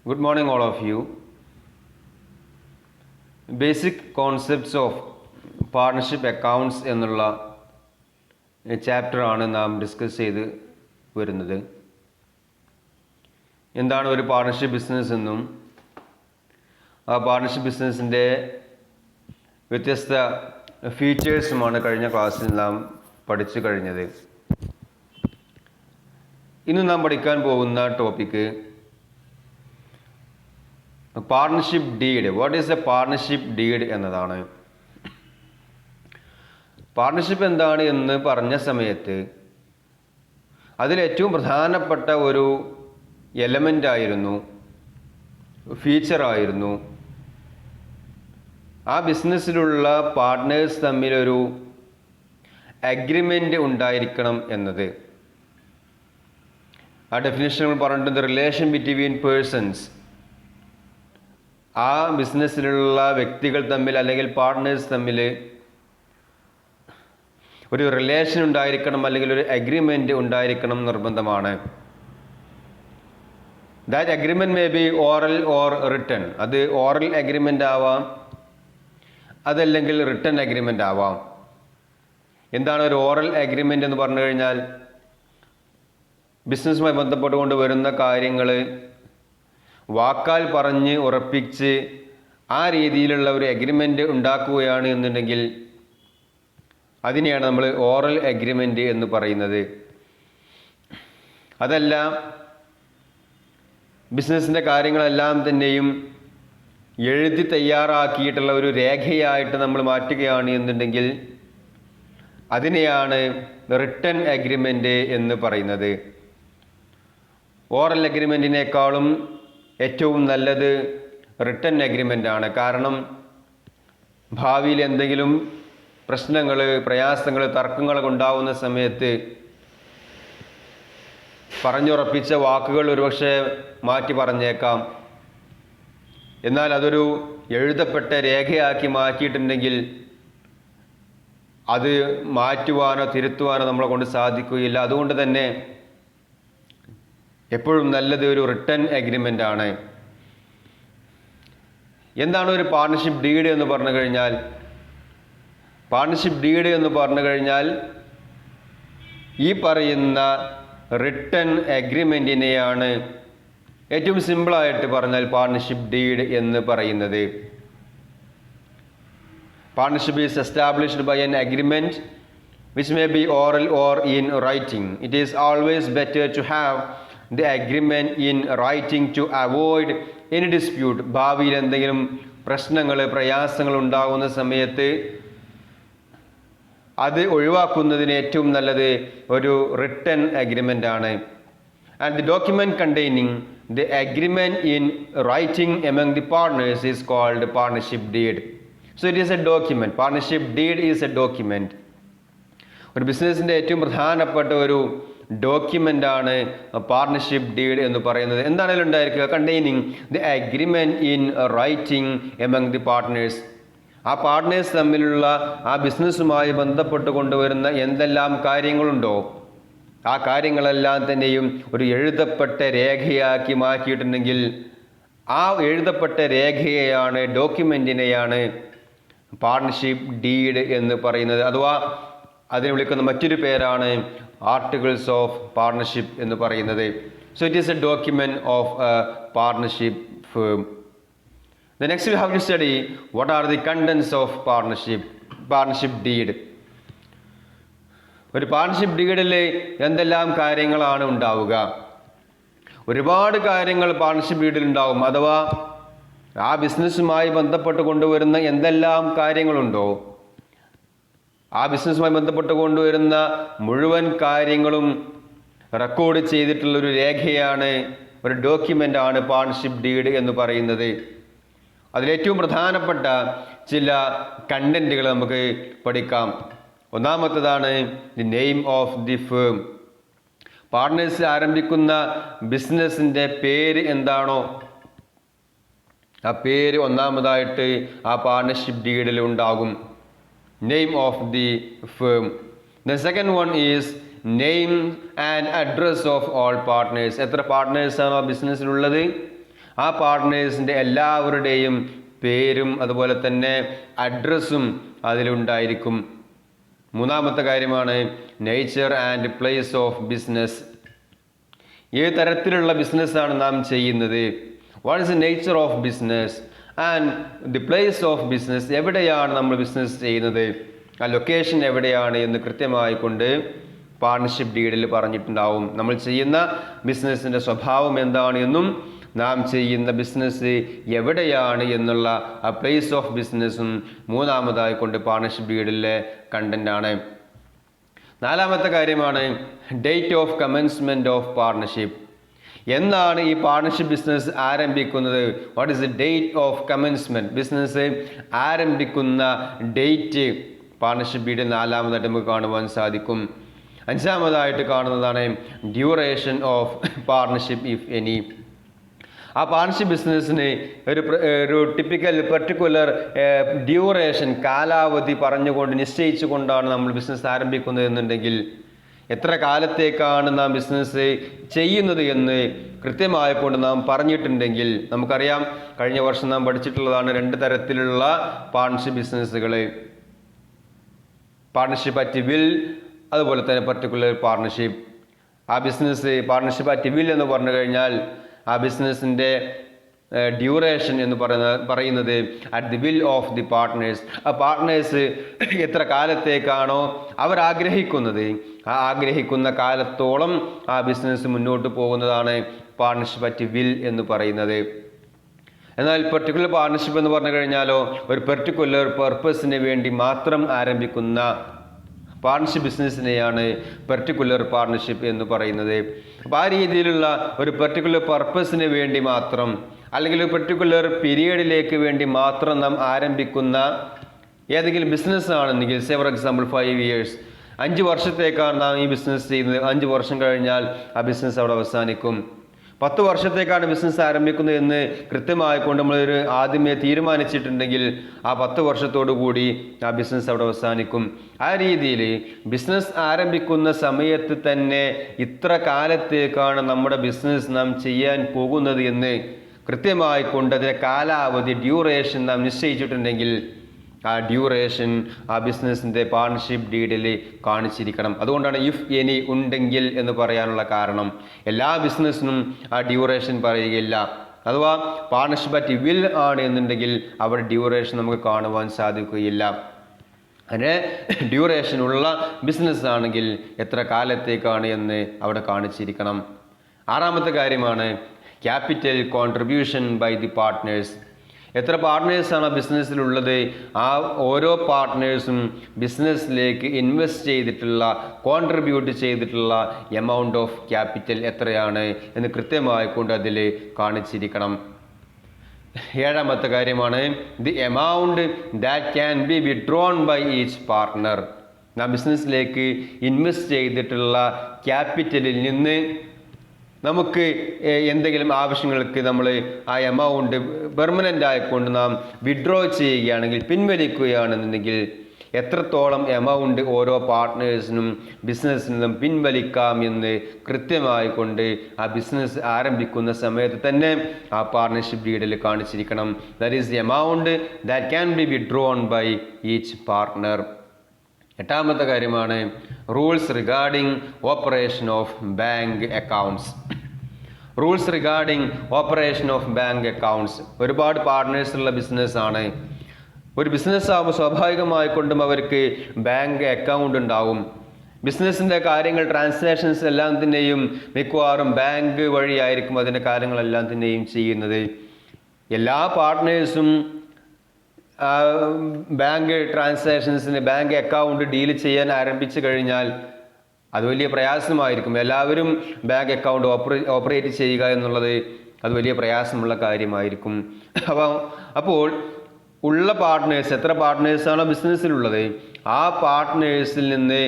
Good morning, all of you. Basic concepts of partnership accounts എന്നുള്ള ചാപ്റ്ററാണ് നാം discuss ചെയ്ത് വരുന്നത്. എന്താണ് ഒരു പാർട്ണർഷിപ്പ് ബിസിനസ് എന്നും ആ പാർട്ണർഷിപ്പ് ബിസിനസ്സിൻ്റെ വ്യത്യസ്ത ഫീച്ചേഴ്സുമാണ് കഴിഞ്ഞ ക്ലാസ്സിൽ നാം പഠിച്ചു കഴിഞ്ഞത്. ഇന്ന് നാം പഠിക്കാൻ പോകുന്ന topic partnership deed. What is A partnership deed എന്നതാണ്. പാർട്ണർഷിപ്പ് എന്താണ് എന്ന് പറഞ്ഞ സമയത്ത് അതിലേറ്റവും പ്രധാനപ്പെട്ട ഒരു എലമെൻ്റായിരുന്നു, ഫീച്ചറായിരുന്നു ആ ബിസിനസ്സിലുള്ള പാർട്ട്നേഴ്സ് തമ്മിലൊരു അഗ്രിമെൻ്റ് ഉണ്ടായിരിക്കണം എന്നത്. ആ ഡെഫിനിഷൻ നമ്മൾ പറഞ്ഞിട്ടുണ്ട്, റിലേഷൻ ബിറ്റ്വീൻ പേഴ്സൺസ്. ആ ബിസിനസ്സിലുള്ള വ്യക്തികൾ തമ്മിൽ അല്ലെങ്കിൽ പാർട്ട്നേഴ്സ് തമ്മിൽ ഒരു റിലേഷൻ ഉണ്ടായിരിക്കണം, അല്ലെങ്കിൽ ഒരു അഗ്രിമെൻ്റ് ഉണ്ടായിരിക്കണം നിർബന്ധമാണ്. That agreement may be oral or written. അത് ഓറൽ അഗ്രിമെൻ്റ് ആവാം, അതല്ലെങ്കിൽ റിട്ടൺ അഗ്രിമെൻ്റ് ആവാം. എന്താണ് ഒരു ഓറൽ അഗ്രിമെൻ്റ് എന്ന് പറഞ്ഞു കഴിഞ്ഞാൽ? ബിസിനസ്സുമായി ബന്ധപ്പെട്ടുകൊണ്ട് വരുന്ന കാര്യങ്ങൾ വാക്കാൽ പറഞ്ഞ് ഉറപ്പിച്ച് ആ രീതിയിലുള്ള ഒരു അഗ്രിമെൻ്റ് ഉണ്ടാക്കുകയാണ് എന്നുണ്ടെങ്കിൽ അതിനെയാണ് നമ്മൾ ഓറൽ അഗ്രിമെൻ്റ് എന്ന് പറയുന്നത്. അതല്ല, ബിസിനസ്സിൻ്റെ കാര്യങ്ങളെല്ലാം തന്നെയും എഴുതി തയ്യാറാക്കിയിട്ടുള്ള ഒരു രേഖയായിട്ട് നമ്മൾ മാറ്റുകയാണ് എന്നുണ്ടെങ്കിൽ അതിനെയാണ് റിട്ടൺ അഗ്രിമെൻ്റ് എന്ന് പറയുന്നത്. ഓറൽ അഗ്രിമെൻറ്റിനേക്കാളും ഏറ്റവും നല്ലത് റിട്ടൺ അഗ്രിമെൻ്റ് ആണ്. കാരണം ഭാവിയിൽ എന്തെങ്കിലും പ്രശ്നങ്ങൾ, പ്രയാസങ്ങൾ, തർക്കങ്ങളൊക്കെ ഉണ്ടാവുന്ന സമയത്ത് പറഞ്ഞുറപ്പിച്ച വാക്കുകൾ ഒരുപക്ഷെ മാറ്റി പറഞ്ഞേക്കാം. എന്നാൽ അതൊരു എഴുതപ്പെട്ട രേഖയാക്കി മാറ്റിയിട്ടുണ്ടെങ്കിൽ അത് മാറ്റുവാനോ തിരുത്തുവാനോ നമ്മളെ കൊണ്ട് സാധിക്കുകയില്ല. അതുകൊണ്ട് തന്നെ എപ്പോഴും നല്ലത് ഒരു റിട്ടൺ അഗ്രിമെൻ്റ് ആണ്. എന്താണ് ഒരു പാർട്ണർഷിപ്പ് ഡീഡ് എന്ന് പറഞ്ഞു കഴിഞ്ഞാൽ? പാർട്ണർഷിപ്പ് ഡീഡ് എന്ന് പറഞ്ഞു കഴിഞ്ഞാൽ ഈ പറയുന്ന റിട്ടൺ അഗ്രിമെൻറ്റിനെയാണ് ഏറ്റവും സിമ്പിളായിട്ട് പറഞ്ഞാൽ പാർട്ണർഷിപ്പ് ഡീഡ് എന്ന് പറയുന്നത്. Partnership is established by an agreement which may be oral or in writing. It is always better to have the agreement in writing to avoid any dispute. ഭാവിയിൽ എന്തെങ്കിലും പ്രശ്നങ്ങൾ, പ്രയാസങ്ങൾ ഉണ്ടാകുന്ന സമയത്ത് അത് ഒഴിവാക്കുന്നതിന് ഏറ്റവും നല്ലത് ഒരു റിട്ടൺ അഗ്രിമെൻ്റ് ആണ്. And the document containing the agreement in writing among the partners is called partnership deed. So it is a document. Partnership deed is a document. ഒരു ബിസിനസ്സിൻ്റെ ഏറ്റവും പ്രധാനപ്പെട്ട ഒരു ഡോക്യുമെൻ്റ് ആണ് പാർട്ണർഷിപ്പ് ഡീഡ് എന്ന് പറയുന്നത്. എന്താണെങ്കിലും ഉണ്ടായിരിക്കുക, containing the agreement in writing among the partners. ആ പാർട്ട്നേഴ്സ് തമ്മിലുള്ള ആ ബിസിനസ്സുമായി ബന്ധപ്പെട്ട് കൊണ്ടുവരുന്ന എന്തെല്ലാം കാര്യങ്ങളുണ്ടോ ആ കാര്യങ്ങളെല്ലാം തന്നെയും ഒരു എഴുതപ്പെട്ട രേഖയാക്കി മാറ്റിയിട്ടുണ്ടെങ്കിൽ ആ എഴുതപ്പെട്ട രേഖയെയാണ്, ഡോക്യുമെൻറ്റിനെയാണ് പാർട്ണർഷിപ്പ് ഡീഡ് എന്ന് പറയുന്നത്. അഥവാ അതിനെ വിളിക്കുന്ന മറ്റൊരു പേരാണ് ആർട്ടിക്കിൾസ് ഓഫ് പാർട്ണർഷിപ്പ് എന്ന് പറയുന്നത്. So it is A document of A partnership firm. The next we have to study what are the contents of partnership deed. ഒരു പാർട്ണർഷിപ്പ് ഡീഡിൽ എന്തെല്ലാം കാര്യങ്ങളാണ് ഉണ്ടാവുക? ഒരുപാട് കാര്യങ്ങൾ പാർട്ണർഷിപ്പ് ഡീഡിൽ ഉണ്ടാവും. അഥവാ ആ ബിസിനസ്സുമായി ബന്ധപ്പെട്ട് കൊണ്ടുവരുന്ന എന്തെല്ലാം കാര്യങ്ങളുണ്ടോ ആ ബിസിനസ്സുമായി ബന്ധപ്പെട്ട് കൊണ്ടുവരുന്ന മുഴുവൻ കാര്യങ്ങളും റെക്കോർഡ് ചെയ്തിട്ടുള്ളൊരു രേഖയാണ്, ഒരു ഡോക്യുമെൻ്റ് ആണ് പാർട്ണർഷിപ്പ് ഡീഡ് എന്ന് പറയുന്നത്. അതിലേറ്റവും പ്രധാനപ്പെട്ട ചില കണ്ടന്റുകൾ നമുക്ക് പഠിക്കാം. ഒന്നാമത്തേതാണ് the name of the firm. Partners ആരംഭിക്കുന്ന ബിസിനസ്സിൻ്റെ പേര് എന്താണോ ആ പേര് ഒന്നാമതായിട്ട് ആ പാർട്ണർഷിപ്പ് ഡീഡിൽ ഉണ്ടാകും. Name of the firm. The second one is name and address of all partners. എത്ര പാർട്ട്നേഴ്സാണ് ആ ബിസിനസ്സിലുള്ളത് ആ പാർട്ട്നേഴ്സിൻ്റെ എല്ലാവരുടെയും പേരും അതുപോലെ തന്നെ അഡ്രസ്സും അതിലുണ്ടായിരിക്കും. മൂന്നാമത്തെ കാര്യമാണ് nature and place of business. ഏത് തരത്തിലുള്ള ബിസിനസ്സാണ് നാം ചെയ്യുന്നത്, what is the nature of business and the place of business, എവിടെയാണ് നമ്മൾ ബിസിനസ് ചെയ്യുന്നത്, ആ ലൊക്കേഷൻ എവിടെയാണ് എന്ന് കൃത്യമായി കൊണ്ട് പാർട്ണർഷിപ്പ് ഡീഡിൽ പറഞ്ഞിട്ടുണ്ടാവും. നമ്മൾ ചെയ്യുന്ന ബിസിനസ്സിൻ്റെ സ്വഭാവം എന്താണ് എന്നും നാം ചെയ്യുന്ന ബിസിനസ് എവിടെയാണ് എന്നുള്ള ആ പ്ലേസ് ഓഫ് ബിസിനസ്സും മൂന്നാമതായി കൊണ്ട് പാർട്ണർഷിപ്പ് ഡീഡിലെ കണ്ടൻ്റാണ്. നാലാമത്തെ കാര്യമാണ് date of commencement of partnership. എന്നാണ് ഈ പാർട്ണർഷിപ്പ് ബിസിനസ് ആരംഭിക്കുന്നത്, what is the date of commencement, business ആരംഭിക്കുന്ന ഡേറ്റ് പാർട്ണർഷിപ്പ് ഡീഡിൽ നാലാമതായിട്ട് നമുക്ക് കാണുവാൻ സാധിക്കും. അഞ്ചാമതായിട്ട് കാണുന്നതാണ് duration of partnership if any. ആ പാർട്ണർഷിപ്പ് ബിസിനസ്സിന് ഒരു ടിപ്പിക്കൽ പെർട്ടിക്കുലർ ഡ്യൂറേഷൻ, കാലാവധി പറഞ്ഞുകൊണ്ട് നിശ്ചയിച്ചുകൊണ്ടാണ് നമ്മൾ ബിസിനസ് ആരംഭിക്കുന്നത് എന്നുണ്ടെങ്കിൽ എത്ര കാലത്തേക്കാണ് നാം ബിസിനസ് ചെയ്യുന്നത് എന്ന് കൃത്യമായിക്കൊണ്ട് നാം പറഞ്ഞിട്ടുണ്ടെങ്കിൽ നമുക്കറിയാം. കഴിഞ്ഞ വർഷം നാം പഠിച്ചിട്ടുള്ളതാണ് 2 തരത്തിലുള്ള പാർട്ണർഷിപ്പ് ബിസിനസ്സുകൾ, പാർട്ണർഷിപ്പ് അറ്റ് വിൽ അതുപോലെ തന്നെ പർട്ടിക്കുലർ പാർട്ണർഷിപ്പ്. ആ ബിസിനസ് പാർട്ണർഷിപ്പ് അറ്റ് വിൽ എന്ന് പറഞ്ഞു കഴിഞ്ഞാൽ ആ ബിസിനസ്സിൻ്റെ ഡ്യൂറേഷൻ എന്ന് പറയുന്നത് at the will of the partners. ആ പാർട്ട്നേഴ്സ് എത്ര കാലത്തേക്കാണോ അവർ ആഗ്രഹിക്കുന്നത് ആ ആഗ്രഹിക്കുന്ന കാലത്തോളം ആ ബിസിനസ് മുന്നോട്ട് പോകുന്നതാണ് പാർട്ണർഷിപ്പ് അറ്റ് വിൽ എന്ന് പറയുന്നത്. എന്നാൽ പെർട്ടിക്കുലർ പാർട്ണർഷിപ്പ് എന്ന് പറഞ്ഞു കഴിഞ്ഞാലോ ഒരു പെർട്ടിക്കുലർ പർപ്പസിന് വേണ്ടി മാത്രം ആരംഭിക്കുന്ന പാർട്ണർഷിപ്പ് ബിസിനസ്സിനെയാണ് പെർട്ടിക്കുലർ പാർട്ണർഷിപ്പ് എന്ന് പറയുന്നത്. അപ്പോൾ ആ രീതിയിലുള്ള ഒരു പെർട്ടിക്കുലർ പർപ്പസിന് വേണ്ടി മാത്രം അല്ലെങ്കിൽ ഒരു പെർട്ടിക്കുലർ പീരീഡിലേക്ക് വേണ്ടി മാത്രം നാം ആരംഭിക്കുന്ന ഏതെങ്കിലും ബിസിനസ് ആണെന്നെങ്കിൽ, സേ ഫോർ എക്സാമ്പിൾ 5 years, 5 വർഷത്തേക്കാണ് നാം ഈ ബിസിനസ് ചെയ്യുന്നത്. 5 വർഷം കഴിഞ്ഞാൽ ആ ബിസിനസ് അവിടെ അവസാനിക്കും. 10 വർഷത്തേക്കാണ് ബിസിനസ് ആരംഭിക്കുന്നത് എന്ന് കൃത്യമായിക്കൊണ്ട് നമ്മളൊരു ആദ്യമേ തീരുമാനിച്ചിട്ടുണ്ടെങ്കിൽ ആ 10 വർഷത്തോടു കൂടി ആ ബിസിനസ് അവിടെ അവസാനിക്കും. ആ രീതിയിൽ ബിസിനസ് ആരംഭിക്കുന്ന സമയത്ത് തന്നെ ഇത്ര കാലത്തേക്കാണ് നമ്മുടെ ബിസിനസ് നാം ചെയ്യാൻ പോകുന്നത് എന്ന് കൃത്യമായിക്കൊണ്ട് അതിൻ്റെ കാലാവധി ഡ്യൂറേഷൻ നാം നിശ്ചയിച്ചിട്ടുണ്ടെങ്കിൽ ആ ഡ്യൂറേഷൻ ആ ബിസിനസ്സിൻ്റെ പാർട്ണർഷിപ്പ് ഡീഡിൽ കാണിച്ചിരിക്കണം. അതുകൊണ്ടാണ് ഇഫ് എനി ഉണ്ടെങ്കിൽ എന്ന് പറയാനുള്ള കാരണം. എല്ലാ ബിസിനസ്സിനും ആ ഡ്യൂറേഷൻ പറയുകയില്ല. അഥവാ പാർട്ണർഷിപ്പ് അറ്റ് വിൽ ആണ് എന്നുണ്ടെങ്കിൽ അവിടെ ഡ്യൂറേഷൻ നമുക്ക് കാണുവാൻ സാധിക്കുകയില്ല. അങ്ങനെ ഡ്യൂറേഷനുള്ള ബിസിനസ് ആണെങ്കിൽ എത്ര കാലത്തേക്കാണ് എന്ന് അവിടെ കാണിച്ചിരിക്കണം. ആറാമത്തെ കാര്യമാണ് capital contribution by the partners. എത്ര പാർട്ട്നേഴ്സാണ് ആ ബിസിനസ്സിലുള്ളത്, ആ ഓരോ പാർട്ട്നേഴ്സും ബിസിനസ്സിലേക്ക് ഇൻവെസ്റ്റ് ചെയ്തിട്ടുള്ള കോൺട്രിബ്യൂട്ട് ചെയ്തിട്ടുള്ള എമൗണ്ട് ഓഫ് ക്യാപിറ്റൽ എത്രയാണ് എന്ന് കൃത്യമായിക്കൊണ്ട് അതിൽ കാണിച്ചിരിക്കണം. ഏഴാമത്തെ കാര്യമാണ് the amount that can be withdrawn by each partner. ആ ബിസിനസ്സിലേക്ക് ഇൻവെസ്റ്റ് ചെയ്തിട്ടുള്ള ക്യാപിറ്റലിൽ നിന്ന് നമുക്ക് എന്തെങ്കിലും ആവശ്യങ്ങൾക്ക് നമ്മൾ ആ എമൗണ്ട് പെർമനൻ്റ് ആയിക്കൊണ്ട് നാം വിഡ്രോ ചെയ്യുകയാണെങ്കിൽ, പിൻവലിക്കുകയാണെന്നുണ്ടെങ്കിൽ എത്രത്തോളം എമൗണ്ട് ഓരോ പാർട്ട്നേഴ്സിനും ബിസിനസ്സിൽ നിന്നും പിൻവലിക്കാം എന്ന് കൃത്യമായിക്കൊണ്ട് ആ ബിസിനസ് ആരംഭിക്കുന്ന സമയത്ത് തന്നെ ആ പാർട്ണർഷിപ്പ് ഡീഡിൽ കാണിച്ചിരിക്കണം. That is the amount that can be withdrawn by each partner. എട്ടാമത്തെ കാര്യമാണ് rules regarding operation of bank accounts. Rules regarding operation of bank accounts. ഒരുപാട് പാർട്ട്നേഴ്സുള്ള ബിസിനസ്സാണ്. ഒരു ബിസിനസ് ആകുമ്പോൾ സ്വാഭാവികമായിക്കൊണ്ടും അവർക്ക് ബാങ്ക് അക്കൗണ്ട് ഉണ്ടാവും. ബിസിനസ്സിൻ്റെ കാര്യങ്ങൾ, ട്രാൻസാക്ഷൻസ് എല്ലാം തന്നെയും മിക്കവാറും ബാങ്ക് വഴിയായിരിക്കും അതിൻ്റെ കാര്യങ്ങളെല്ലാം തന്നെയും ചെയ്യുന്നത്. എല്ലാ പാർട്ട്നേഴ്സും ബാങ്ക് ട്രാൻസാക്ഷൻസിന് ബാങ്ക് അക്കൗണ്ട് ഡീൽ ചെയ്യാൻ ആരംഭിച്ചു കഴിഞ്ഞാൽ അത് വലിയ പ്രയാസമായിരിക്കും. എല്ലാവരും ബാങ്ക് അക്കൗണ്ട് ഓപ്പറേറ്റ് ചെയ്യുക എന്നുള്ളത് അത് വലിയ പ്രയാസമുള്ള കാര്യമായിരിക്കും. അപ്പോൾ ഉള്ള പാർട്ട്നേഴ്സ്, എത്ര പാർട്ട്നേഴ്സാണോ ബിസിനസ്സിലുള്ളത് ആ പാർട്ട്നേഴ്സിൽ നിന്ന്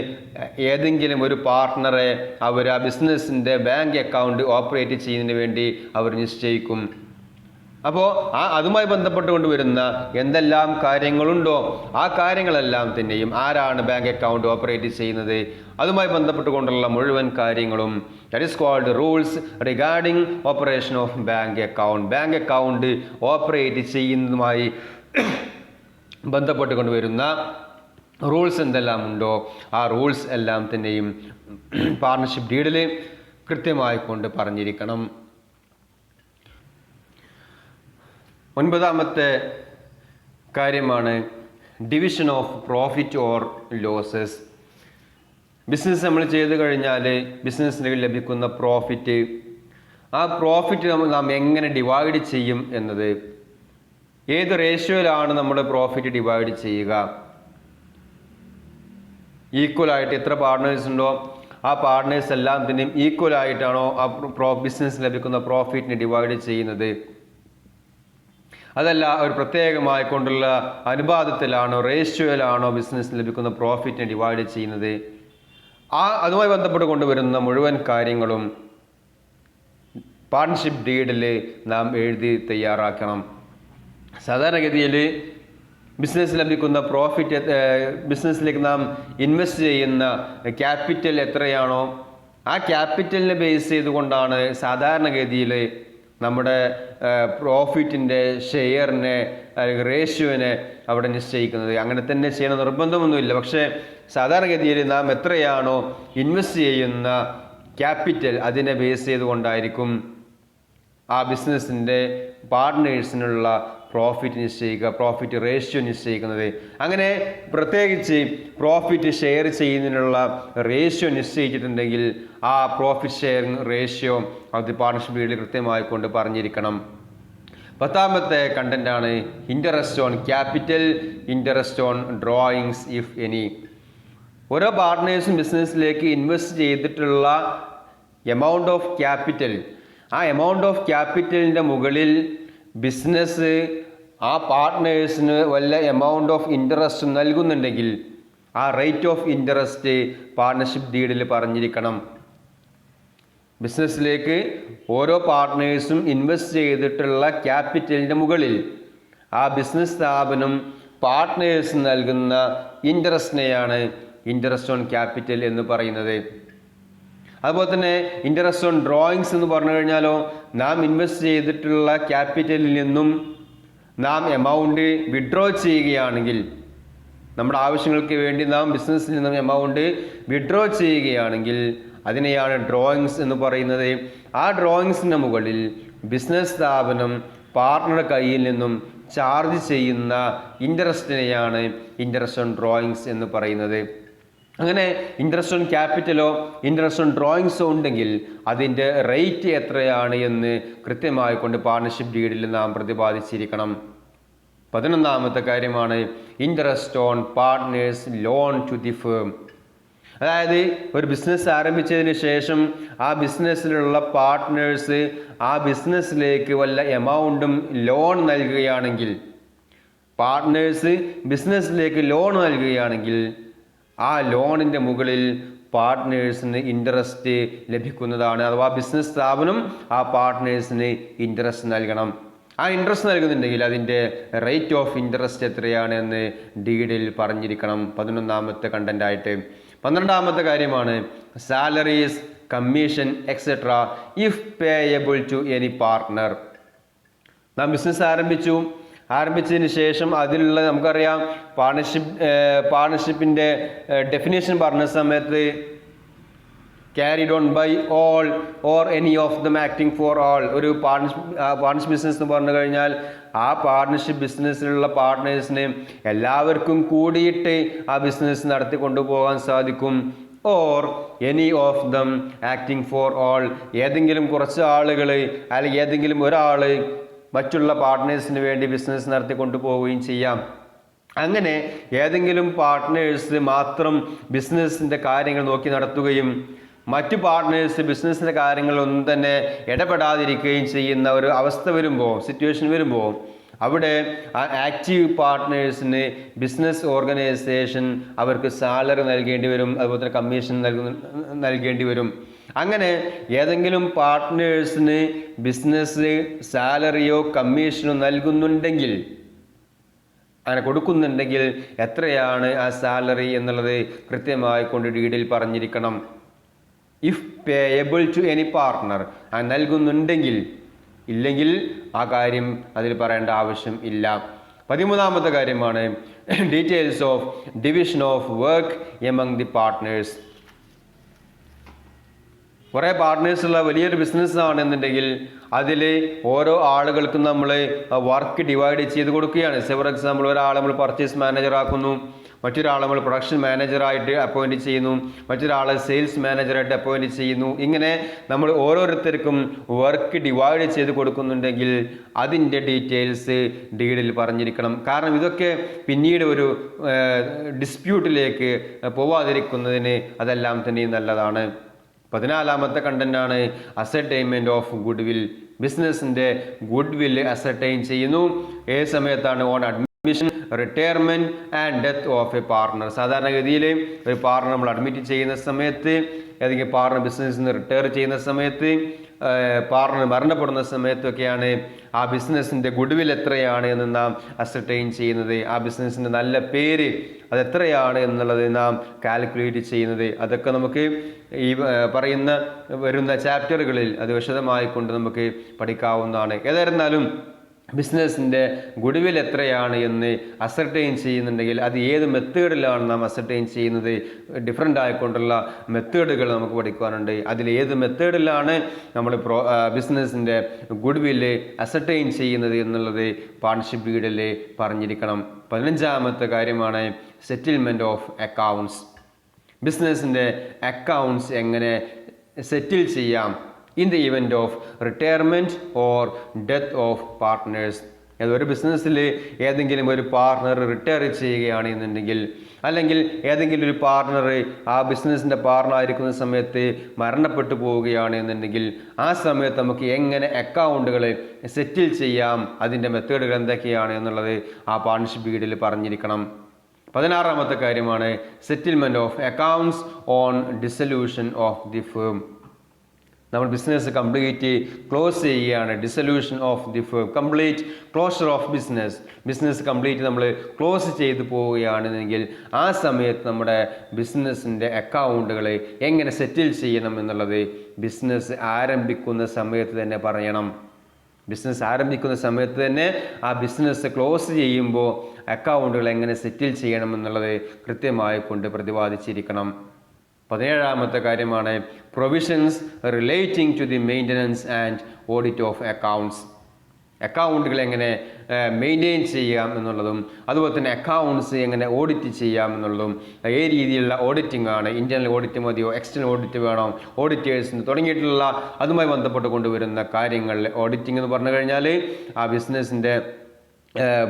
ഏതെങ്കിലും ഒരു പാർട്ട്ണറെ അവർ ആ ബിസിനസ്സിൻ്റെ ബാങ്ക് അക്കൗണ്ട് ഓപ്പറേറ്റ് ചെയ്യുന്നതിന് വേണ്ടി അവർ നിശ്ചയിക്കും. അപ്പോൾ അതുമായി ബന്ധപ്പെട്ടുകൊണ്ട് വരുന്ന എന്തെല്ലാം കാര്യങ്ങളുണ്ടോ ആ കാര്യങ്ങളെല്ലാം തന്നെയും ആരാണ് ബാങ്ക് അക്കൗണ്ട് ഓപ്പറേറ്റ് ചെയ്യുന്നത് അതുമായി ബന്ധപ്പെട്ടുകൊണ്ടുള്ള മുഴുവൻ കാര്യങ്ങളും That is called rules regarding operation of bank account. Bank account operate ചെയ്യുന്നതുമായി ബന്ധപ്പെട്ടുകൊണ്ട് വരുന്ന റൂൾസ് എന്തെല്ലാം ഉണ്ടോ ആ റൂൾസ് എല്ലാം തന്നെയും പാർട്ണർഷിപ്പ് ഡീഡിൽ കൃത്യമായി കൊണ്ട് പറഞ്ഞിരിക്കണം. 9ാമത്തെ കാര്യമാണ് division of profit or losses. Business നമ്മൾ ചെയ്ത് കഴിഞ്ഞാൽ ബിസിനസ്സിന് ലഭിക്കുന്ന പ്രോഫിറ്റ്, ആ പ്രോഫിറ്റ് നാം എങ്ങനെ ഡിവൈഡ് ചെയ്യും എന്നത്, ഏത് റേഷ്യോയിലാണ് നമ്മൾ പ്രോഫിറ്റ് ഡിവൈഡ് ചെയ്യുക, ഈക്വലായിട്ട് എത്ര പാർട്ട്നേഴ്സ് ഉണ്ടോ ആ പാർട്ട്നേഴ്സ് എല്ലാം തന്നെയും ഈക്വലായിട്ടാണോ ആ ബിസിനസ് ലഭിക്കുന്ന പ്രോഫിറ്റിനെ ഡിവൈഡ് ചെയ്യുന്നത്, അതല്ല ഒരു പ്രത്യേകമായി കൊണ്ടുള്ള അനുപാതത്തിലാണോ റേഷ്യോയിലാണോ ബിസിനസ് ലഭിക്കുന്ന പ്രോഫിറ്റിനെ ഡിവൈഡ് ചെയ്യുന്നത്, അതുമായി ബന്ധപ്പെട്ട് കൊണ്ടുവരുന്ന മുഴുവൻ കാര്യങ്ങളും പാർട്ണർഷിപ്പ് ഡീഡിൽ നാം എഴുതി തയ്യാറാക്കണം. സാധാരണഗതിയിൽ ബിസിനസ് ലഭിക്കുന്ന പ്രോഫിറ്റ്, ബിസിനസ്സിലേക്ക് നാം ഇൻവെസ്റ്റ് ചെയ്യുന്ന ക്യാപിറ്റൽ എത്രയാണോ ആ ക്യാപിറ്റലിനെ ബേസ് ചെയ്തുകൊണ്ടാണ് സാധാരണഗതിയിൽ നമ്മുടെ പ്രോഫിറ്റിൻ്റെ ഷെയറിനെ അല്ലെങ്കിൽ റേഷ്യോനെ അവിടെ നിശ്ചയിക്കുന്നത്. അങ്ങനെ തന്നെ ചെയ്യണം നിർബന്ധമൊന്നുമില്ല. പക്ഷേ സാധാരണഗതിയിൽ നാം എത്രയാണോ ഇൻവെസ്റ്റ് ചെയ്യുന്ന ക്യാപിറ്റൽ അതിനെ ബേസ് ചെയ്തുകൊണ്ടായിരിക്കും ആ ബിസിനസ്സിൻ്റെ പാർട്ട്നേഴ്സിനുള്ള പ്രോഫിറ്റ് നിശ്ചയിക്കുക, പ്രോഫിറ്റ് റേഷ്യോ നിശ്ചയിക്കുന്നത്. അങ്ങനെ പ്രത്യേകിച്ച് പ്രോഫിറ്റ് ഷെയർ ചെയ്യുന്നതിനുള്ള റേഷ്യോ നിശ്ചയിച്ചിട്ടുണ്ടെങ്കിൽ ആ പ്രോഫിറ്റ് ഷെയറിങ് റേഷ്യോ അത് പാർട്ണർഷിപ്പ് ഡീഡിൽ കൃത്യമായി കൊണ്ട് പറഞ്ഞിരിക്കണം. 10ാമത്തെ കണ്ടന്റാണ് interest on capital, interest on drawings if any. ഓരോ പാർട്ട്നേഴ്സും ബിസിനസ്സിലേക്ക് ഇൻവെസ്റ്റ് ചെയ്തിട്ടുള്ള എമൗണ്ട് ഓഫ് ക്യാപിറ്റൽ, ആ എമൗണ്ട് ഓഫ് ക്യാപിറ്റലിൻ്റെ മുകളിൽ ബിസിനസ് ആ പാർട്ട്നേഴ്സിന് വല്ല എമൗണ്ട് ഓഫ് ഇൻട്രസ്റ്റ് നൽകുന്നുണ്ടെങ്കിൽ ആ റേറ്റ് ഓഫ് ഇൻട്രസ്റ്റ് പാർട്ണർഷിപ്പ് ഡീഡിൽ പറഞ്ഞിരിക്കണം. ബിസിനസ്സിലേക്ക് ഓരോ പാർട്ട്നേഴ്സും ഇൻവെസ്റ്റ് ചെയ്തിട്ടുള്ള ക്യാപിറ്റലിൻ്റെ മുകളിൽ ആ ബിസിനസ് സ്ഥാപനം പാർട്ട്നേഴ്സ് നൽകുന്ന ഇൻട്രസ്റ്റിനെയാണ് ഇൻട്രസ്റ്റ് ഓൺ ക്യാപിറ്റൽ എന്ന് പറയുന്നത്. അതുപോലെ തന്നെ ഇൻട്രസ്റ്റ് ഓൺ ഡ്രോയിങ്സ് എന്ന് പറഞ്ഞു കഴിഞ്ഞാലോ, നാം ഇൻവെസ്റ്റ് ചെയ്തിട്ടുള്ള ക്യാപിറ്റലിൽ നിന്നും നാം എമൗണ്ട് വിഡ്രോ ചെയ്യുകയാണെങ്കിൽ, നമ്മുടെ ആവശ്യങ്ങൾക്ക് വേണ്ടി നാം ബിസിനസ്സിൽ നിന്നും എമൗണ്ട് വിഡ്രോ ചെയ്യുകയാണെങ്കിൽ അതിനെയാണ് ഡ്രോയിങ്സ് എന്ന് പറയുന്നത്. ആ ഡ്രോയിങ്സിന് മുകളിൽ ബിസിനസ് സ്ഥാപനം പാർട്ട്ണറുടെ കയ്യിൽ നിന്നും ചാർജ് ചെയ്യുന്ന ഇൻട്രസ്റ്റിനെയാണ് ഇൻട്രസ്റ്റ് ഓൺ ഡ്രോയിങ്സ് എന്ന് പറയുന്നത്. അങ്ങനെ ഇൻട്രസ്റ്റ് ഓൺ ക്യാപിറ്റലോ ഇൻട്രസ്റ്റ് ഓൺ ഡ്രോയിങ്സോ ഉണ്ടെങ്കിൽ അതിൻ്റെ റേറ്റ് എത്രയാണ് എന്ന് കൃത്യമായി കൊണ്ട് പാർട്ണർഷിപ്പ് ഡീഡിൽ നാം പ്രതിപാദിച്ചിരിക്കണം. 11ാമത്തെ കാര്യമാണ് interest on partners loan to the firm. അതായത് ഒരു ബിസിനസ് ആരംഭിച്ചതിന് ശേഷം ആ ബിസിനസ്സിലുള്ള പാർട്ട്നേഴ്സ് ആ ബിസിനസ്സിലേക്ക് വല്ല എമൗണ്ടും ലോൺ നൽകുകയാണെങ്കിൽ, പാർട്ട്നേഴ്സ് ബിസിനസ്സിലേക്ക് ലോൺ നൽകുകയാണെങ്കിൽ ആ ലോണിൻ്റെ മുകളിൽ പാർട്ട്നേഴ്സിന് ഇൻട്രസ്റ്റ് ലഭിക്കുന്നതാണ്. അഥവാ ബിസിനസ് സ്ഥാപനം ആ പാർട്ട്നേഴ്സിന് ഇൻട്രസ്റ്റ് നൽകണം. ആ ഇൻട്രസ്റ്റ് നൽകുന്നുണ്ടെങ്കിൽ അതിൻ്റെ റേറ്റ് ഓഫ് ഇൻട്രസ്റ്റ് എത്രയാണ് എന്ന് ഡീഡിൽ പറഞ്ഞിരിക്കണം. 11ാമത്തെ കണ്ടൻ്റായിട്ട്. 12ാമത്തെ കാര്യമാണ് salaries, commission etcetera if payable to any partner. നാം ബിസിനസ് ആരംഭിച്ചതിന് ശേഷം അതിലുള്ള നമുക്കറിയാം പാർട്ണർഷിപ്പിൻ്റെ ഡെഫിനേഷൻ പറഞ്ഞ സമയത്ത് carried on by all or any of them acting for all. ഒരു പാർട്ണർഷിപ്പ് ബിസിനസ് എന്ന് പറഞ്ഞു കഴിഞ്ഞാൽ ആ പാർട്ണർഷിപ്പ് ബിസിനസ്സിലുള്ള പാർട്ട്നേഴ്സിന് എല്ലാവർക്കും കൂടിയിട്ട് ആ ബിസിനസ് നടത്തി കൊണ്ടുപോകാൻ സാധിക്കും. Or any of them acting for all. ഏതെങ്കിലും കുറച്ച് ആളുകൾ അല്ലെങ്കിൽ ഏതെങ്കിലും ഒരാൾ മറ്റുള്ള പാർട്ട്നേഴ്സിന് വേണ്ടി ബിസിനസ് നടത്തി കൊണ്ടുപോവുകയും ചെയ്യാം. അങ്ങനെ ഏതെങ്കിലും പാർട്ട്നേഴ്സ് മാത്രം ബിസിനസ്സിൻ്റെ കാര്യങ്ങൾ നോക്കി നടത്തുകയും മറ്റു പാർട്ട്നേഴ്സ് ബിസിനസ്സിൻ്റെ കാര്യങ്ങളൊന്നും തന്നെ ഇടപെടാതിരിക്കുകയും ചെയ്യുന്ന ഒരു അവസ്ഥ വരുമ്പോൾ, സിറ്റുവേഷൻ വരുമ്പോൾ, അവിടെ ആ ആക്റ്റീവ് പാർട്ട്നേഴ്സിന് ബിസിനസ് ഓർഗനൈസേഷൻ അവർക്ക് സാലറി നൽകേണ്ടി വരും, അതുപോലെ തന്നെ കമ്മീഷൻ നൽകേണ്ടി വരും. അങ്ങനെ ഏതെങ്കിലും പാർട്ട്നേഴ്സിന് ബിസിനസ് സാലറിയോ കമ്മീഷനോ നൽകുന്നുണ്ടെങ്കിൽ, അങ്ങനെ കൊടുക്കുന്നുണ്ടെങ്കിൽ എത്രയാണ് ആ സാലറി എന്നുള്ളത് കൃത്യമായി കൊണ്ട് ഡീഡിൽ പറഞ്ഞിരിക്കണം. If payable to any partner, നൽകുന്നുണ്ടെങ്കിൽ, ഇല്ലെങ്കിൽ ആ കാര്യം അതിൽ പറയേണ്ട ആവശ്യം ഇല്ല. 13ാമത്തെ കാര്യമാണ് details of division of work among the partners. കുറേ പാർട്ട്നേഴ്സുള്ള വലിയൊരു ബിസിനസ് ആണെന്നുണ്ടെങ്കിൽ അതിൽ ഓരോ ആളുകൾക്കും നമ്മൾ വർക്ക് ഡിവൈഡ് ചെയ്ത് കൊടുക്കുകയാണ്. ഫോർ എക്സാമ്പിൾ, ഒരാളെ നമ്മൾ പർച്ചേസ് മാനേജർ ആക്കുന്നു, മറ്റൊരാളെ നമ്മൾ പ്രൊഡക്ഷൻ മാനേജറായിട്ട് അപ്പോയിൻറ്റ് ചെയ്യുന്നു, മറ്റൊരാളെ സെയിൽസ് മാനേജറായിട്ട് അപ്പോയിൻറ്റ് ചെയ്യുന്നു. ഇങ്ങനെ നമ്മൾ ഓരോരുത്തർക്കും വർക്ക് ഡിവൈഡ് ചെയ്ത് കൊടുക്കുന്നുണ്ടെങ്കിൽ അതിൻ്റെ ഡീറ്റെയിൽസ് ഡീഡിൽ പറഞ്ഞിരിക്കണം. കാരണം ഇതൊക്കെ പിന്നീട് ഒരു ഡിസ്പ്യൂട്ടിലേക്ക് പോവാതിരിക്കുന്നതിന് അതെല്ലാം തന്നെ നല്ലതാണ്. 14ാമത്തെ കണ്ടന്റാണ് അസർടൈൻമെൻറ്റ് ഓഫ് ഗുഡ് വിൽ. ബിസിനസ്സിൻ്റെ ഗുഡ് വില്ല് അസർടൈൻ ചെയ്യുന്നു. ഏത് സമയത്താണ്? On admission, retirement and death of A partner. സാധാരണഗതിയിൽ ഒരു പാർട്ണർ നമ്മൾ അഡ്മിറ്റ് ചെയ്യുന്ന സമയത്ത്, ഏതെങ്കിലും പാർട്ണർ ബിസിനസ്സിൽ നിന്ന് റിട്ടയർ ചെയ്യുന്ന സമയത്ത്, പാർട്ണർ മരണപ്പെടുന്ന സമയത്തൊക്കെയാണ് ആ ബിസിനസ്സിൻ്റെ ഗുഡ് വിൽ എത്രയാണ് എന്ന് നാം അസർടൈൻ ചെയ്യുന്നത്. ആ ബിസിനസ്സിൻ്റെ നല്ല പേര് അതെത്രയാണ് എന്നുള്ളത് നാം കാൽക്കുലേറ്റ് ചെയ്യുന്നത്. അതൊക്കെ നമുക്ക് ഈ വരുന്ന ചാപ്റ്ററുകളിൽ അത് വിശദമായിക്കൊണ്ട് നമുക്ക് പഠിക്കാവുന്നതാണ്. ഏതായിരുന്നാലും ബിസിനസ്സിൻ്റെ ഗുഡ് വിൽ എത്രയാണ് എന്ന് അസർടൈൻ ചെയ്യുന്നുണ്ടെങ്കിൽ അത് ഏത് മെത്തേഡിലാണ് നാം അസർടൈൻ ചെയ്യുന്നത്? ഡിഫറൻ്റ് ആയിക്കൊണ്ടുള്ള മെത്തേഡുകൾ നമുക്ക് പഠിക്കാനുണ്ട്. അതിൽ ഏത് മെത്തേഡിലാണ് നമ്മൾ ബിസിനസ്സിൻ്റെ ഗുഡ് വില്ല് അസർടൈൻ ചെയ്യുന്നത് എന്നുള്ളത് പാർട്ണർഷിപ്പ് ഡീഡിൽ പറഞ്ഞിരിക്കണം. 15ാമത്തെ കാര്യമാണ് സെറ്റിൽമെൻറ്റ് ഓഫ് അക്കൗണ്ട്സ്. ബിസിനസ്സിൻ്റെ അക്കൗണ്ട്സ് എങ്ങനെ സെറ്റിൽ ചെയ്യാം in the event of retirement or death of partners. ഒരു ബിസിനസ്സിൽ ഏതെങ്കിലും ഒരു പാർട്ണർ റിട്ടയർ ചെയ്യുകയാണെന്നുണ്ടെങ്കിൽ, അല്ലെങ്കിൽ ഏതെങ്കിലും ഒരു പാർട്ണർ ആ ബിസിനസ്സിൻ്റെ പാർട്ണർ ആയിരിക്കുന്ന സമയത്ത് മരണപ്പെട്ടു പോവുകയാണെന്നുണ്ടെങ്കിൽ ആ സമയത്ത് നമുക്ക് എങ്ങനെ അക്കൗണ്ടുകൾ സെറ്റിൽ ചെയ്യാം, അതിൻ്റെ മെത്തേഡുകൾ എന്തൊക്കെയാണ് എന്നുള്ളത് ആ പാർട്ണർഷിപ്പ് ഡീഡിൽ പറഞ്ഞിരിക്കണം. 16ാമത്തെ കാര്യമാണ് settlement of accounts on dissolution of the firm. നമ്മൾ ബിസിനസ് കംപ്ലീറ്റ് ക്ലോസ് ചെയ്യുകയാണ്. Dissolution of the firm, complete closure of business complete നമ്മൾ ക്ലോസ് ചെയ്തു പോവുകയാണെന്നെങ്കിൽ ആ സമയത്ത് നമ്മുടെ ബിസിനസ്സിൻ്റെ അക്കൗണ്ടുകൾ എങ്ങനെ സെറ്റിൽ ചെയ്യണം എന്നുള്ളത് ബിസിനസ് ആരംഭിക്കുന്ന സമയത്ത് തന്നെ പറയണം. ബിസിനസ് ആരംഭിക്കുന്ന സമയത്ത് തന്നെ ആ ബിസിനസ് ക്ലോസ് ചെയ്യുമ്പോൾ അക്കൗണ്ടുകൾ എങ്ങനെ സെറ്റിൽ ചെയ്യണമെന്നുള്ളത് കൃത്യമായി കൊണ്ട് പ്രതിപാദിച്ചിരിക്കണം. 17ാമത്തെ കാര്യമാണ് provisions relating to the maintenance and audit of accounts. അക്കൗണ്ടുകൾ എങ്ങനെ മെയിൻറ്റെയിൻ ചെയ്യാം എന്നുള്ളതും അതുപോലെ തന്നെ അക്കൗണ്ട്സ് എങ്ങനെ ഓഡിറ്റ് ചെയ്യാം എന്നുള്ളതും, ഏത് രീതിയിലുള്ള ഓഡിറ്റിംഗ് ആണ്, ഇൻറ്റേർണൽ ഓഡിറ്റ് മതിയോ, എക്സ്റ്റേണൽ ഓഡിറ്റ് വേണോ, ഓഡിറ്റേഴ്സിന് തുടങ്ങിയിട്ടുള്ള അതുമായി ബന്ധപ്പെട്ട് കൊണ്ടുവരുന്ന കാര്യങ്ങൾ. ഓഡിറ്റിംഗ് എന്ന് പറഞ്ഞു കഴിഞ്ഞാൽ ആ ബിസിനസ്സിൻ്റെ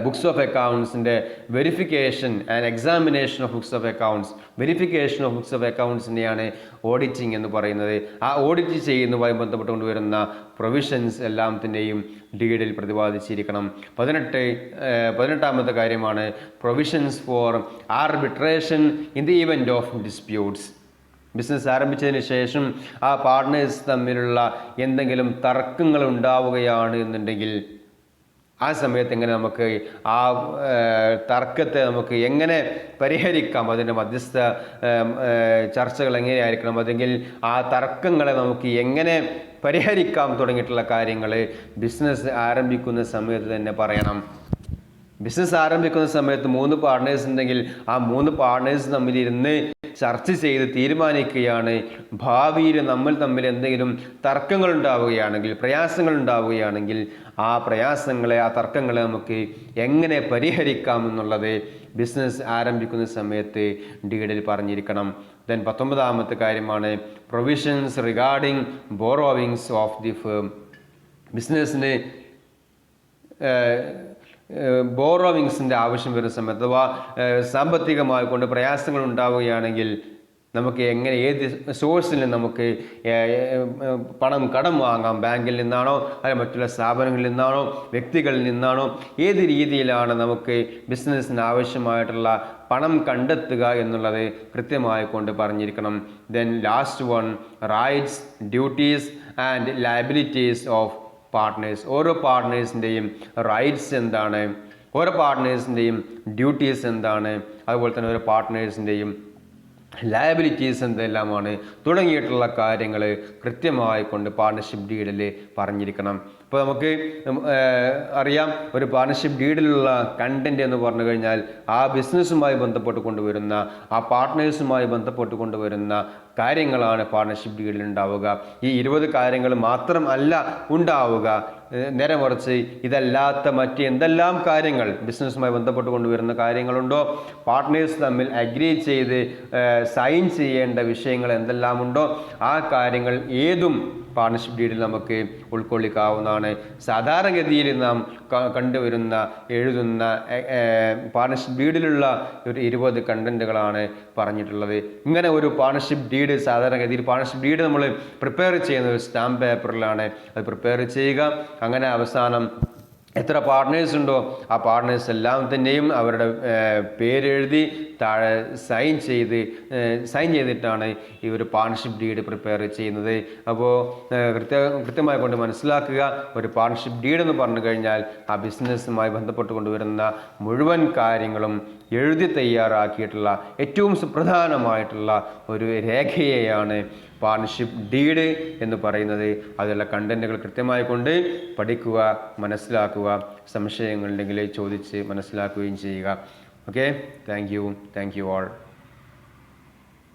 ബുക്സ് ഓഫ് അക്കൗണ്ട്സിൻ്റെ verification and examination of books of accounts, verification of books of അക്കൗണ്ട്സിനെയാണ് ഓഡിറ്റിംഗ് എന്ന് പറയുന്നത്. ആ ഓഡിറ്റ് ചെയ്യുന്നതുമായി ബന്ധപ്പെട്ടുകൊണ്ട് വരുന്ന പ്രൊവിഷൻസ് എല്ലാം തന്നെയും ഡീഡിൽ പ്രതിപാദിച്ചിരിക്കണം. 18ാമത്തെ കാര്യമാണ് provisions for arbitration in the event of disputes. Business ആരംഭിച്ചതിന് ശേഷം ആ പാർട്ട്നേഴ്സ് തമ്മിലുള്ള എന്തെങ്കിലും തർക്കങ്ങൾ ഉണ്ടാവുകയാണ് എന്നുണ്ടെങ്കിൽ ആ സമയത്ത് എങ്ങനെ നമുക്ക് ആ തർക്കത്തെ നമുക്ക് എങ്ങനെ പരിഹരിക്കാം, അതിൻ്റെ മധ്യസ്ഥ ചർച്ചകൾ എങ്ങനെയായിരിക്കണം, അല്ലെങ്കിൽ ആ തർക്കങ്ങളെ നമുക്ക് എങ്ങനെ പരിഹരിക്കാം തുടങ്ങിയിട്ടുള്ള കാര്യങ്ങൾ ബിസിനസ് ആരംഭിക്കുന്ന സമയത്ത് തന്നെ പറയണം. ബിസിനസ് ആരംഭിക്കുന്ന സമയത്ത് 3 പാർട്ട്നേഴ്സ് ഉണ്ടെങ്കിൽ ആ 3 പാർട്ട്നേഴ്സ് തമ്മിലിരുന്ന് ചർച്ച ചെയ്ത് തീരുമാനിക്കുകയാണ് ഭാവിയിൽ നമ്മൾ തമ്മിൽ എന്തെങ്കിലും തർക്കങ്ങൾ ഉണ്ടാവുകയാണെങ്കിൽ, പ്രയാസങ്ങൾ ഉണ്ടാവുകയാണെങ്കിൽ ആ പ്രയാസങ്ങളെ, ആ തർക്കങ്ങളെ നമുക്ക് എങ്ങനെ പരിഹരിക്കാം എന്നുള്ളത് ബിസിനസ് ആരംഭിക്കുന്ന സമയത്ത് ഡീഡിൽ പറഞ്ഞിരിക്കണം. ദെൻ 19ാമത്തെ കാര്യമാണ് provisions regarding borrowings of the firm. ബിസിനസ്സിന് ബോറോവിങ്സിൻ്റെ ആവശ്യം വരുന്ന സമയത്ത് അഥവാ സാമ്പത്തികമായി കൊണ്ട് പ്രയാസങ്ങൾ ഉണ്ടാവുകയാണെങ്കിൽ നമുക്ക് എങ്ങനെ, ഏത് സോഴ്സിൽ നമുക്ക് പണം കടം വാങ്ങാം, ബാങ്കിൽ നിന്നാണോ അല്ലെങ്കിൽ മറ്റുള്ള സ്ഥാപനങ്ങളിൽ നിന്നാണോ വ്യക്തികളിൽ നിന്നാണോ, ഏത് രീതിയിലാണ് നമുക്ക് ബിസിനസ്സിന് ആവശ്യമായിട്ടുള്ള പണം കണ്ടെത്തുക എന്നുള്ളത് കൃത്യമായി കൊണ്ട് പറഞ്ഞിരിക്കണം. Then last one rights, duties and liabilities of partners. ഓരോ പാർട്ട്നേഴ്സിൻ്റെയും റൈറ്റ്സ് എന്താണ്, ഓരോ പാർട്ട്നേഴ്സിൻ്റെയും ഡ്യൂട്ടീസ് എന്താണ്, അതുപോലെ തന്നെ ഓരോ പാർട്ട്നേഴ്സിൻ്റെയും ലയബിലിറ്റീസ് എന്തെല്ലാമാണ് തുടങ്ങിയിട്ടുള്ള കാര്യങ്ങൾ കൃത്യമായി കൊണ്ട് പാർട്ണർഷിപ്പ് ഡീഡിൽ പറഞ്ഞിരിക്കണം. ഇപ്പോൾ നമുക്ക് അറിയാം, ഒരു പാർട്ണർഷിപ്പ് ഡീഡിലുള്ള കണ്ടന്റ് എന്ന് പറഞ്ഞു കഴിഞ്ഞാൽ ആ ബിസിനസ്സുമായി ബന്ധപ്പെട്ട് കൊണ്ടുവരുന്ന, ആ പാർട്ട്നേഴ്സുമായി ബന്ധപ്പെട്ട് കൊണ്ടുവരുന്ന കാര്യങ്ങളാണ് പാർട്ണർഷിപ്പ് ഡീഡിൽ ഉണ്ടാവുക. ഈ 20 കാര്യങ്ങൾ മാത്രം അല്ല ഉണ്ടാവുക, നേരെ മറിച്ച് ഇതല്ലാത്ത മറ്റ് എന്തെല്ലാം കാര്യങ്ങൾ ബിസിനസ്സുമായി ബന്ധപ്പെട്ട് കൊണ്ടുവരുന്ന കാര്യങ്ങളുണ്ടോ, പാർട്ട്നേഴ്സ് തമ്മിൽ അഗ്രി ചെയ്ത് സൈൻ ചെയ്യേണ്ട വിഷയങ്ങൾ എന്തെല്ലാം ഉണ്ടോ ആ കാര്യങ്ങൾ ഏതും പാർട്ണർഷിപ്പ് ഡീഡിൽ നമുക്ക് ഉൾക്കൊള്ളിക്കാവുന്നതാണ്. സാധാരണഗതിയിൽ നാം കണ്ടുവരുന്ന എഴുതുന്ന പാർട്ണർഷിപ്പ് ഡീഡിലുള്ള ഒരു 20 കണ്ടന്റുകളാണ് പറഞ്ഞിട്ടുള്ളത്. ഇങ്ങനെ ഒരു പാർട്ണർഷിപ്പ് ഡീഡ് സാധാരണഗതിയിൽ പാർട്ണർഷിപ്പ് ഡീഡ് നമ്മൾ പ്രിപ്പയർ ചെയ്യുന്ന ഒരു സ്റ്റാമ്പ് പേപ്പറിലാണ് അത് പ്രിപ്പയർ ചെയ്യുക. അങ്ങനെ അവസാനം എത്ര പാർട്ട്നേഴ്സ് ഉണ്ടോ ആ പാർട്ട്നേഴ്സ് എല്ലാം തന്നെയും അവരുടെ പേരെഴുതി താഴെ സൈൻ ചെയ്തിട്ടാണ് ഈ ഒരു പാർട്ണർഷിപ്പ് ഡീഡ് പ്രിപ്പയർ ചെയ്യുന്നത്. അപ്പോൾ കൃത്യമായി കൊണ്ട് മനസ്സിലാക്കുക, ഒരു പാർട്ണർഷിപ്പ് ഡീഡ് എന്ന് പറഞ്ഞു കഴിഞ്ഞാൽ ആ ബിസിനസ്സുമായി ബന്ധപ്പെട്ട് കൊണ്ടുവരുന്ന മുഴുവൻ കാര്യങ്ങളും എഴുതി തയ്യാറാക്കിയിട്ടുള്ള ഏറ്റവും സുപ്രധാനമായിട്ടുള്ള ഒരു രേഖയെയാണ് പാർട്ണർഷിപ്പ് ഡീഡ് എന്ന് പറയുന്നത്. അതിലുള്ള കണ്ടന്റുകൾ കൃത്യമായി കൊണ്ട് പഠിക്കുക, മനസ്സിലാക്കുക, സംശയങ്ങളുണ്ടെങ്കിൽ ചോദിച്ച് മനസ്സിലാക്കുകയും ചെയ്യുക. Okay, thank you all.